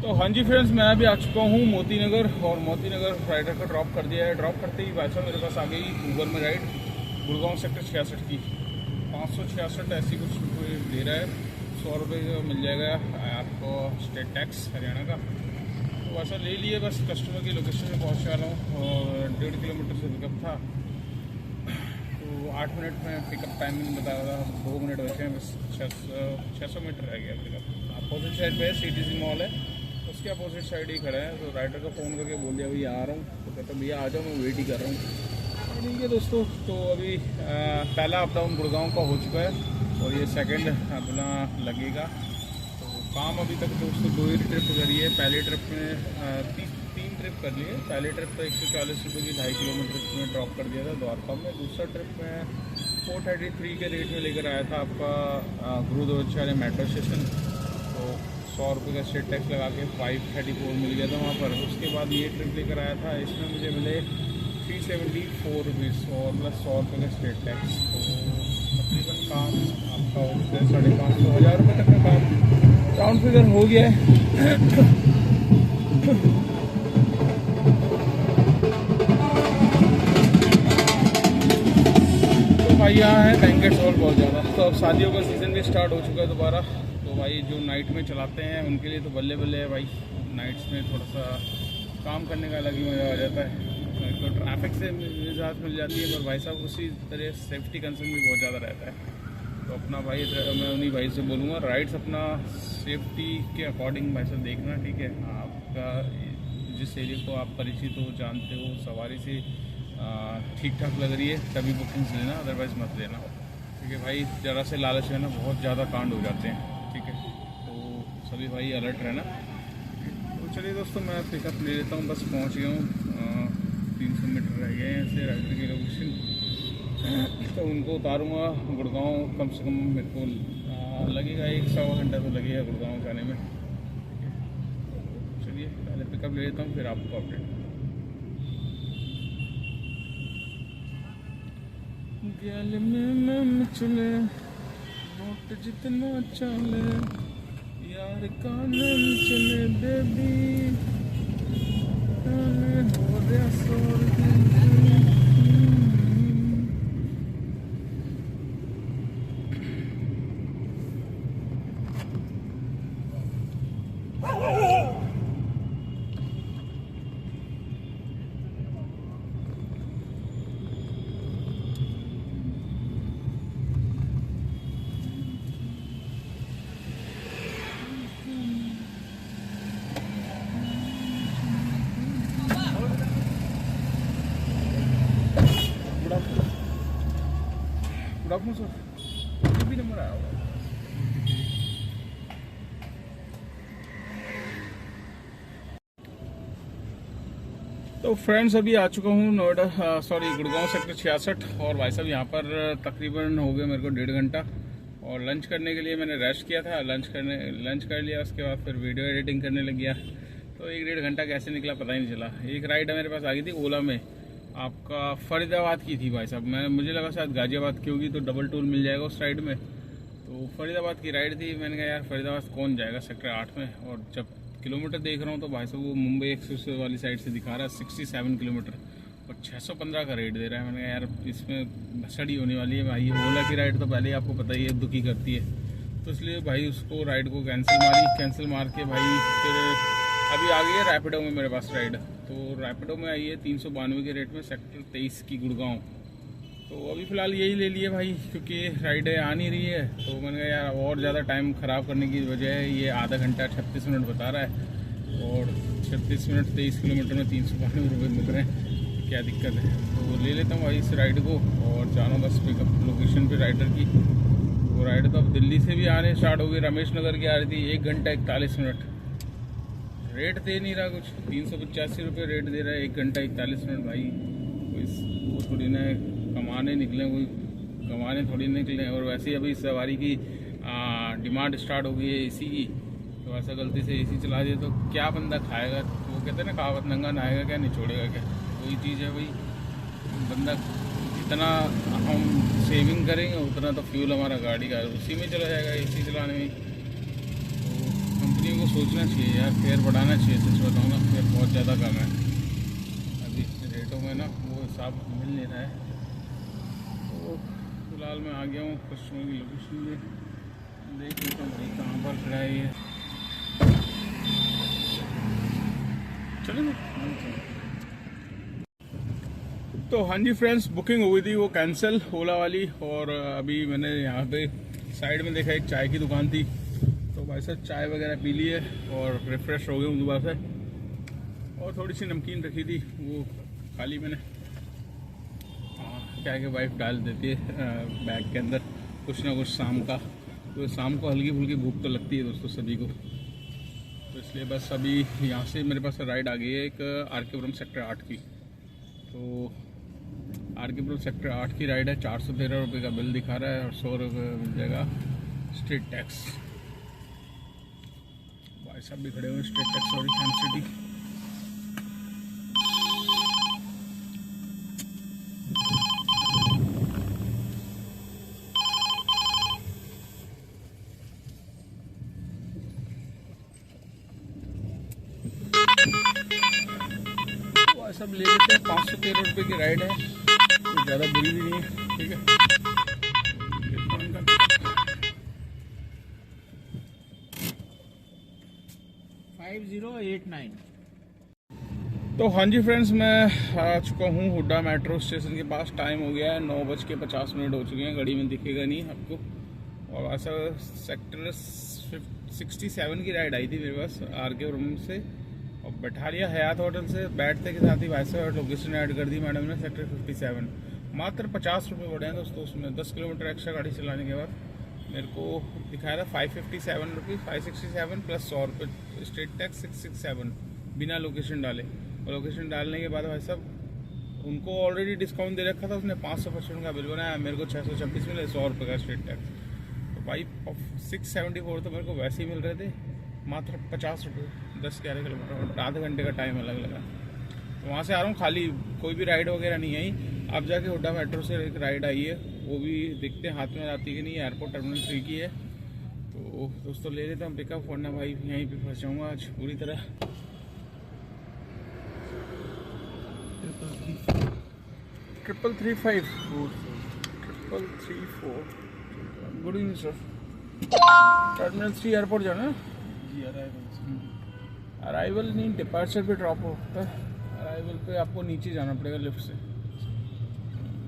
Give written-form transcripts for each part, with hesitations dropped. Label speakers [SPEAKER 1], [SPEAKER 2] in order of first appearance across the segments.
[SPEAKER 1] तो हाँ जी फ्रेंड्स, मैं अभी आ चुका हूँ मोती नगर, और मोती नगर राइडर को ड्रॉप कर दिया है। ड्रॉप करते ही भाई साहब मेरे पास आ गई गूगल में राइड गुड़गांव सेक्टर 66 की 566 ऐसी कुछ कोई दे रहा है। 100 रुपये का मिल जाएगा आपको स्टेट टैक्स हरियाणा का। तो वैसा ले लिए, बस कस्टमर की लोकेशन में पहुँचने वाला हूँ और 1.5 किलोमीटर से पिकअप था। तो 8 मिनट में पिकअप टाइमिंग बता रहा था, 2 मिनट बचे हैं बस। 600 मीटर रह गया पिकअप। अपोजिट साइड पे CTC मॉल है, उसके अपोजिट साइड ही खड़ा है। तो राइडर को फ़ोन करके बोल दिया भैया आ रहा हूँ, तो कहता भैया आ जाओ, मैं वेट ही कर रहा हूँ। ठीक है दोस्तों, तो अभी पहला अप डाउन गुड़गांव का हो चुका है और ये सेकंड अपना लगेगा। तो काम अभी तक दोस्तों 2 ही ट्रिप करी है। पहले ट्रिप में 3 ट्रिप कर लिए। पहले ट्रिप तो 140 रुपये की 2.5 किलोमीटर में ड्रॉप कर दिया था द्वारका में। दूसरा ट्रिप में 433 के रेट में लेकर आया था आपका गुरुद्वारा मेट्रो स्टेशन। तो 100 रुपये का स्टेट टैक्स लगा के 534 मिल गया था वहाँ पर। उसके बाद ये ट्रिप लेकर आया था, इसमें मुझे मिले 374 रुपीज़ और प्लस 100 रुपये का स्टेट टैक्स। तो तकरीबन काम आपका हो गया 550 हज़ार रुपये तक का काम राउंड फिगर हो गया है। तो भाई यहाँ है बैंकेट हॉल बहुत ज़्यादा। तो अब शादियों का सीज़न भी स्टार्ट हो चुका है दोबारा। तो भाई जो नाइट में चलाते हैं उनके लिए तो बल्ले बल्ले है भाई। नाइट्स में थोड़ा सा काम करने का अलग ही मज़ा आ जाता है। तो ट्रैफिक से निजात मिल जाती है, पर भाई साहब उसी तरह सेफ्टी कंसर्न भी बहुत ज़्यादा रहता है। तो अपना भाई, मैं उन्हीं भाई से बोलूँगा राइड्स अपना सेफ्टी के अकॉर्डिंग भाई साहब देखना, ठीक है। आपका जिस एरिया को आप परिचित हो, जानते हो, सवारी से ठीक ठाक लग रही है तभी बुकिंग्स लेना, अदरवाइज़ मत लेना, ठीक है भाई। ज़रा से लालच में ना बहुत ज़्यादा कांड हो जाते हैं, ठीक है। तो सभी भाई अलर्ट रहना। तो चलिए दोस्तों, मैं पिकअप ले लेता हूँ, बस पहुँच गया हूँ। 300 मीटर रह गए हैं ऐसे राइडर की लोकेशन। तो उनको उतारूँगा गुड़गांव। कम से कम मेरे को लगेगा 1-1.25 घंटा तो लगेगा गुड़गांव जाने में, ठीक है। तो चलिए पहले पिकअप ले लेता हूँ, फिर आपको अपडेट। गैल में चले नोट जितना चले, यार कानन चले बेबी, हो रहा सोल। गुड आफ्टरनून सर, ये भी नंबर आया होगा। तो फ्रेंड्स, अभी आ चुका हूँ नोएडा, गुड़गांव सेक्टर 66। और भाई साहब यहाँ पर तकरीबन हो गया मेरे को 1.5 घंटा। और लंच करने के लिए मैंने रेस्ट किया था, लंच कर लिया। उसके बाद फिर वीडियो एडिटिंग करने लग गया। तो 1-1.5 घंटा कैसे निकला पता ही नहीं चला। एक राइड मेरे पास आ गई थी ओला में, आपका फरीदाबाद की थी भाई साहब। मुझे लगा शायद गाजियाबाद की होगी, तो डबल टोल मिल जाएगा उस राइड में। तो फरीदाबाद की राइड थी। मैंने कहा यार फरीदाबाद कौन जाएगा सेक्टर 8 में। और जब किलोमीटर देख रहा हूँ तो भाई साहब वो मुंबई एक्सप्रेस वाली साइड से दिखा रहा है 67 किलोमीटर और 615 का रेट दे रहा है। मैंने कहा यार इसमें भसड़ी होने वाली है भाई। ओला की राइड तो पहले ही आपको पता ही है दुखी करती है। तो इसलिए भाई उसको राइड को कैंसिल मार के भाई फिर अभी आ गई है रैपिडो में मेरे पास राइड। तो रैपिडो में आई है 392 के रेट में सेक्टर 23 की गुड़गांव। तो अभी फ़िलहाल यही ले लिए भाई, क्योंकि राइडें आ नहीं रही है। तो मैंने कहा यार और ज़्यादा टाइम ख़राब करने की बजाय ये आधा घंटा 36 मिनट बता रहा है और 36 मिनट 23 किलोमीटर में 392 रुपये मिल रहे हैं, क्या दिक्कत है। तो ले लेता हूँ भाई इस राइड को और जाना बस पिकअप लोकेशन पे राइडर की। वो राइड तो अब दिल्ली से भी आने स्टार्ट हो गई, रमेश नगर की आ रही थी। 1 घंटा 41 मिनट रेट दे नहीं रहा कुछ, 385 रुपये रेट दे रहा है 1 घंटा 41 मिनट भाई। वो थोड़ी ना कमाने निकले, कोई कमाने थोड़ी निकले। और वैसे ही अभी सवारी की डिमांड स्टार्ट हो गई है एसी की। तो ऐसा गलती से एसी चला दिया तो क्या बंदा खाएगा। तो वो कहते हैं ना कहावत, नंगा नहाएगा क्या निचोड़ेगा क्या। वही चीज़ है भाई, बंदा जितना हम सेविंग करेंगे उतना तो फ्यूल हमारा गाड़ी का उसी में चला जाएगा, एसी चलाने में। तो कंपनी को सोचना चाहिए यार, फेयर बढ़ाना चाहिए। सच बताऊँ ना, फेयर बहुत ज़्यादा कम है अभी रेटों में ना, वो हिसाब मिल नहीं रहा है। तो फिलहाल मैं आ गया हूँ कस्टमर की लोकेशन में, देख लेता हूँ भाई कहाँ पर खड़ा है ये। चलो तो हाँ जी फ्रेंड्स, बुकिंग हुई थी वो कैंसिल ओला वाली, और अभी मैंने यहाँ पे साइड में देखा एक चाय की दुकान थी, तो भाई साहब चाय वगैरह पी ली है और रिफ्रेश हो गए हूँ दोबारा से। और थोड़ी सी नमकीन रखी थी वो खाली मैंने, क्या है कि वाइफ डाल देती है बैग के अंदर कुछ ना कुछ शाम का, तो शाम को हल्की फुल्की भूख तो लगती है दोस्तों सभी को, तो इसलिए बस अभी यहाँ से मेरे पास राइड आ गई है एक आर.के.पुरम सेक्टर 8 की। तो आर.के.पुरम सेक्टर 8 की राइड है, 413 रुपये का बिल दिखा रहा है और 100 रुपये मिल जाएगा स्टेट टैक्स। भाई साहब भी खड़े हुए स्टेट टैक्स और सिटी। सब ले लेते हैं, 513 रुपये की राइड है, तो ज़्यादा बुरी भी नहीं है, ठीक है।
[SPEAKER 2] 5089।
[SPEAKER 1] तो हाँ जी फ्रेंड्स, मैं आ चुका हूँ हुड्डा मेट्रो स्टेशन के पास। टाइम हो गया है 9:50 हो चुके हैं, घड़ी में दिखेगा नहीं आपको। और ऐसा सेक्टर 67 की राइड आई थी मेरे पास आर.के.पुरम से, और बैठा लिया हयात होटल से। बैठते के साथ ही वैसे लोकेशन ऐड कर दी मैडम ने, सेक्टर 57। मात्र 50 रुपये बढ़े हैं दोस्तों उसमें। 10 किलोमीटर एक्स्ट्रा गाड़ी चलाने के बाद मेरे को दिखाया था 557 रुपीज़, 567 प्लस 100 रुपये स्टेट टैक्स 667 बिना लोकेशन डाले। और लोकेशन डालने के बाद भाई साहब उनको ऑलरेडी डिस्काउंट दे रखा था उसने, 555 का बिल बनाया, मेरे को 626 मिले, 100 रुपये का स्टेट टैक्स। तो भाई 674 तो मेरे को वैसे ही मिल रहे थे, मात्र 50 रुपये 10-11 किलोमीटर, आधे घंटे का टाइम अलग लगा। तो वहाँ से आ रहा हूँ खाली, कोई भी राइड वगैरह नहीं आई। अब जाके हुड्डा मेट्रो से एक राइड आई है, वो भी देखते हैं हाथ में आती कि नहीं। एयरपोर्ट टर्मिनल 3 की है, तो दोस्तों ले लेता हूँ पिकअप, वरना भाई यहीं पे फंस जाऊँगा आज पूरी तरह। 333 good evening sir. Terminal 3 airport जाना है
[SPEAKER 2] जी,
[SPEAKER 1] अराइवल नहीं, डिपार्चर पे ड्रॉप होता है। अराइवल पे आपको नीचे जाना पड़ेगा लिफ्ट से।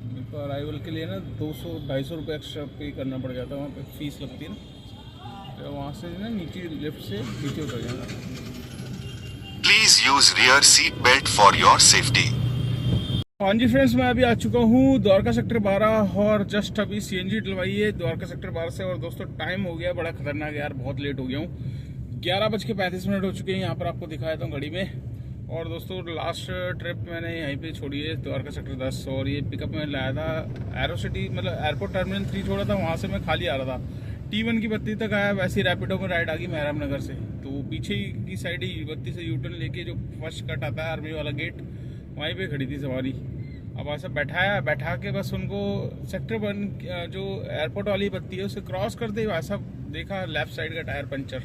[SPEAKER 1] मेरे को अराइवल के लिए ना 200-250 रुपये एक्स्ट्रा पे करना पड़ जाता है, वहाँ पे फीस लगती है ना, तो वहाँ से ना नीचे लिफ्ट से नीचे उतर जाना।
[SPEAKER 3] Please use rear seat belt for your safety.
[SPEAKER 1] हाँ जी फ्रेंड्स, मैं अभी आ चुका हूँ द्वारका सेक्टर 12 और जस्ट अभी सीएनजी डलवाई है द्वारका सेक्टर 12 से। और दोस्तों टाइम हो गया बड़ा खतरनाक यार, बहुत लेट हो गया हूँ। 11:35 हो चुके हैं, यहाँ पर आपको दिखाया था घड़ी में। और दोस्तों लास्ट ट्रिप मैंने यहीं पे छोड़ी है द्वारका सेक्टर 10, और ये पिकअप मैं लाया था एरो सिटी, मतलब एयरपोर्ट टर्मिनल 3 छोड़ा था, वहाँ से मैं खाली आ रहा था। T1 की बत्ती तक आया, वैसे रैपिडो में राइड आ गई मेहराम नगर से। तो पीछे की साइड ही बत्ती से यूटर्न लेके जो फर्स्ट कट आता है आर्मी वाला गेट, वहीं पे खड़ी थी सवारी। अब ऐसा बैठा के बस उनको सेक्टर 1 जो एयरपोर्ट वाली बत्ती है उसे क्रॉस करते ही वैसा देखा लेफ्ट साइड का टायर पंचर।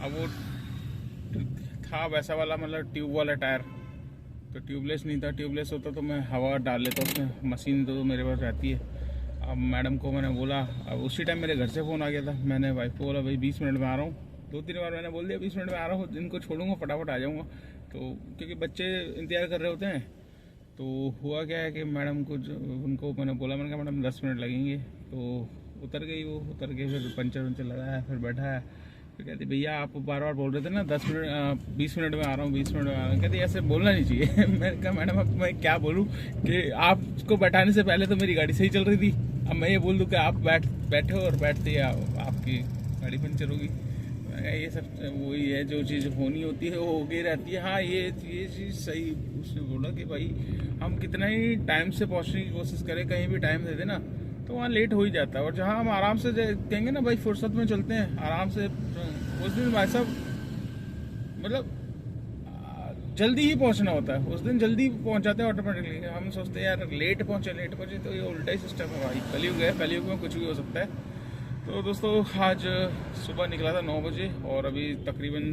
[SPEAKER 1] अब वो था वैसा वाला, मतलब ट्यूब वाला टायर, तो ट्यूबलेस नहीं था। ट्यूबलेस होता तो मैं हवा डाल लेता उसमें, मशीन तो मेरे पास रहती है। अब मैडम को मैंने बोला, अब उसी टाइम मेरे घर से फ़ोन आ गया था, मैंने वाइफ को बोला भाई 20 मिनट में आ रहा हूँ। 2-3 बार मैंने बोल दिया 20 मिनट में आ रहा हूँ, इनको छोड़ूंगा फटाफट आ जाऊँगा। तो क्योंकि बच्चे इंतजार कर रहे होते हैं। तो हुआ क्या है कि मैडम को उनको मैंने बोला, मैंने कहा मैडम 10 मिनट लगेंगे। तो उतर गई, वो उतर के फिर पंचर लगाया, फिर बैठा है। फिर कहती भैया आप बार बार बोल रहे थे ना 20 मिनट में आ रहा हूँ, 20 मिनट में आ रहा हूँ। कहती ऐसे बोलना नहीं चाहिए। मैंने कहा मैडम अब मैं क्या बोलूँ कि आपको बैठाने से पहले तो मेरी गाड़ी सही चल रही थी, अब मैं ये बोल दूँ कि आप बैठे और बैठते ही आपकी गाड़ी पंचर होगी। ये सब वही है, जो चीज़ होनी होती है वो हो गई रहती है। हाँ ये चीज़ सही उसने बोला कि भाई हम कितना ही टाइम से पहुंचने की कोशिश करें, कहीं भी टाइम दे देना तो वहाँ लेट हो ही जाता है। और जहाँ हम आराम से कहेंगे ना भाई फुर्सत में चलते हैं आराम से, उस दिन भाई साहब मतलब जल्दी ही पहुँचना होता है, उस दिन जल्दी पहुँच जाते हैं ऑटोमेटिकली। हम सोचते हैं यार लेट पहुँचे तो ये उल्टा ही सिस्टम है भाई। कलयुग है, कलयुग में कुछ भी हो सकता है। तो दोस्तों आज सुबह निकला था 9 बजे और अभी तकरीबन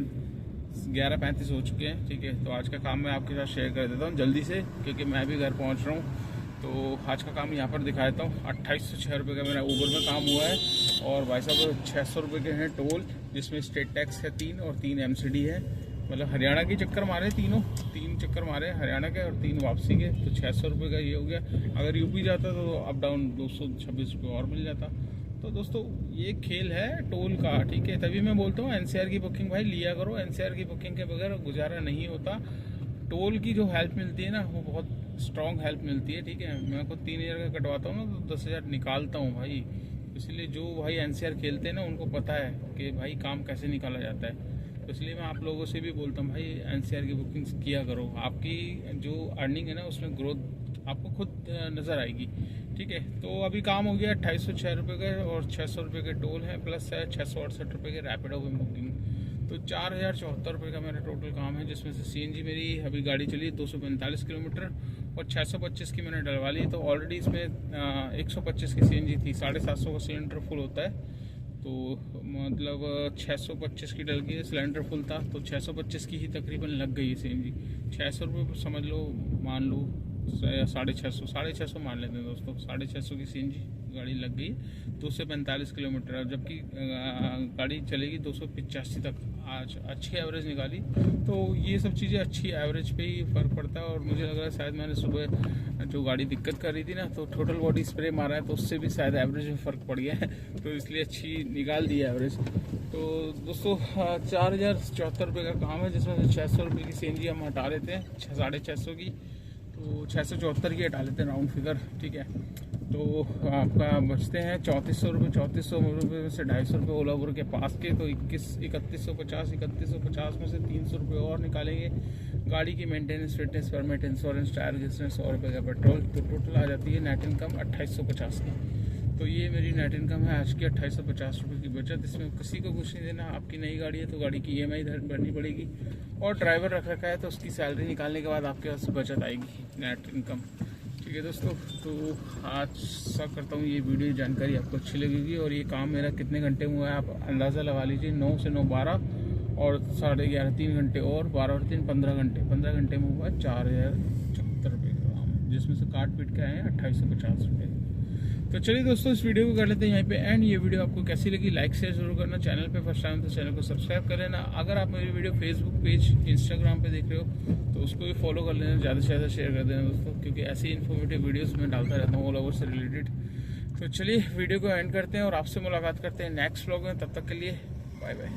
[SPEAKER 1] 11:35 हो चुके हैं। ठीक है, तो आज का काम मैं आपके साथ शेयर कर देता हूँ जल्दी से, क्योंकि मैं भी घर पहुँच रहा हूँ। तो आज का काम यहाँ पर दिखा देता हूँ। 2806 रुपये का मेरा ऊबर में काम हुआ है और भाई साहब 600 रुपये के हैं टोल, जिसमें स्टेट टैक्स है 3 और 3 MCD है। मतलब हरियाणा के चक्कर मारे 3 चक्कर मारे हरियाणा के और 3 वापसी के, तो 600 रुपये का ये हो गया। अगर यूपी जाता तो अप डाउन 226 रुपये और मिल जाता। तो दोस्तों ये खेल है टोल का, ठीक है। तभी मैं बोलता हूँ NCR की बुकिंग भाई लिया करो। NCR की बुकिंग के बगैर गुजारा नहीं होता। टोल की जो हेल्प मिलती है ना, वो बहुत स्ट्रॉन्ग हेल्प मिलती है, ठीक है। मैं खुद 3000 का कटवाता हूँ ना, तो 10,000 निकालता हूँ भाई। इसलिए जो भाई NCR खेलते हैं ना, उनको पता है कि भाई काम कैसे निकाला जाता है। तो इसलिए मैं आप लोगों से भी बोलता हूँ भाई NCR की बुकिंग्स किया करो। आपकी जो अर्निंग है ना, उसमें ग्रोथ आपको खुद नज़र आएगी, ठीक है। तो अभी काम हो गया 2806 रुपये का और 600 रुपये के टोल है, प्लस है 668 रुपये के रैपिडो में बुकिंग। तो 4074 रुपये का मेरा टोटल काम है, जिसमें से CNG मेरी अभी गाड़ी चली 245 किलोमीटर और 625 की मैंने डलवा ली। तो ऑलरेडी इसमें 125 की CNG थी, 750 का सिलेंडर फुल होता है। तो मतलब 625 की डल गई, सिलेंडर फुल था तो 625 की ही तकरीबन लग गई है CNG। 600 रुपये समझ लो, मान लो 650 मान लेते हैं दोस्तों। 650 की CNG गाड़ी लग गई 245 किलोमीटर, जबकि गाड़ी चलेगी 285 तक। आज अच्छी एवरेज निकाली। तो ये सब चीज़ें अच्छी एवरेज पे ही फ़र्क पड़ता है। और मुझे लग रहा है शायद मैंने सुबह जो गाड़ी दिक्कत कर रही थी ना, तो टोटल बॉडी स्प्रे मारा है, तो उससे भी शायद एवरेज में फ़र्क पड़ गया है, तो इसलिए अच्छी निकाल दी है एवरेज। तो दोस्तों 4074 रुपये का काम है, जिसमें से 600 रुपये की CNG हम हटा लेते हैं, 650 की, तो 674 की हटा लेते हैं राउंड फिगर, ठीक है। तो आपका बचते हैं 3400 रुपये। 3400 रुपये में से 250 रुपये ओला उबर के पास के, तो 3150 में से 300 रुपये और निकालेंगे। गाड़ी की maintenance, fitness permit, insurance, tyre घिसने, 100 रुपये का पेट्रोल, तो टोटल आ जाती है नेट इनकम 2850 की। तो ये मेरी नेट इनकम है आज की 2850 रुपये की बचत। इसमें किसी को कुछ नहीं देना। आपकी नई गाड़ी है तो गाड़ी की EMI भरनी पड़ेगी, और ड्राइवर रख रखा है तो उसकी सैलरी निकालने के बाद आपके पास बचत आएगी, नेट इनकम, ठीक है दोस्तों। तो आज आशा करता हूँ ये वीडियो जानकारी आपको अच्छी लगेगी। और ये काम मेरा कितने घंटे में हुआ है आप अंदाज़ा लगा लीजिए। 9 से 9 12 और 11:30 3 घंटे और 12 और 3 15 घंटे। 15 घंटे में हुआ 4074 रुपये का काम, जिसमें से काट पीट के आए हैं 2850 रुपये। तो चलिए दोस्तों, इस वीडियो को कर लेते हैं यहीं पे एंड। ये वीडियो आपको कैसी लगी लाइक शेयर जरूर करना। चैनल पे फर्स्ट टाइम तो चैनल को सब्सक्राइब कर लेना। अगर आप मेरी वीडियो फेसबुक पेज, इंस्टाग्राम पे देख रहे हो तो उसको भी फॉलो कर लेना, ज़्यादा से ज़्यादा शेयर कर देना दोस्तों, क्योंकि ऐसी इन्फॉर्मेटिव वीडियोस मैं डालता रहता हूँ ऑल ओवर से रिलेटेड। तो चलिए वीडियो को एंड करते हैं और आपसे मुलाकात करते हैं नेक्स्ट व्लॉग में। तब तक के लिए बाय बाय।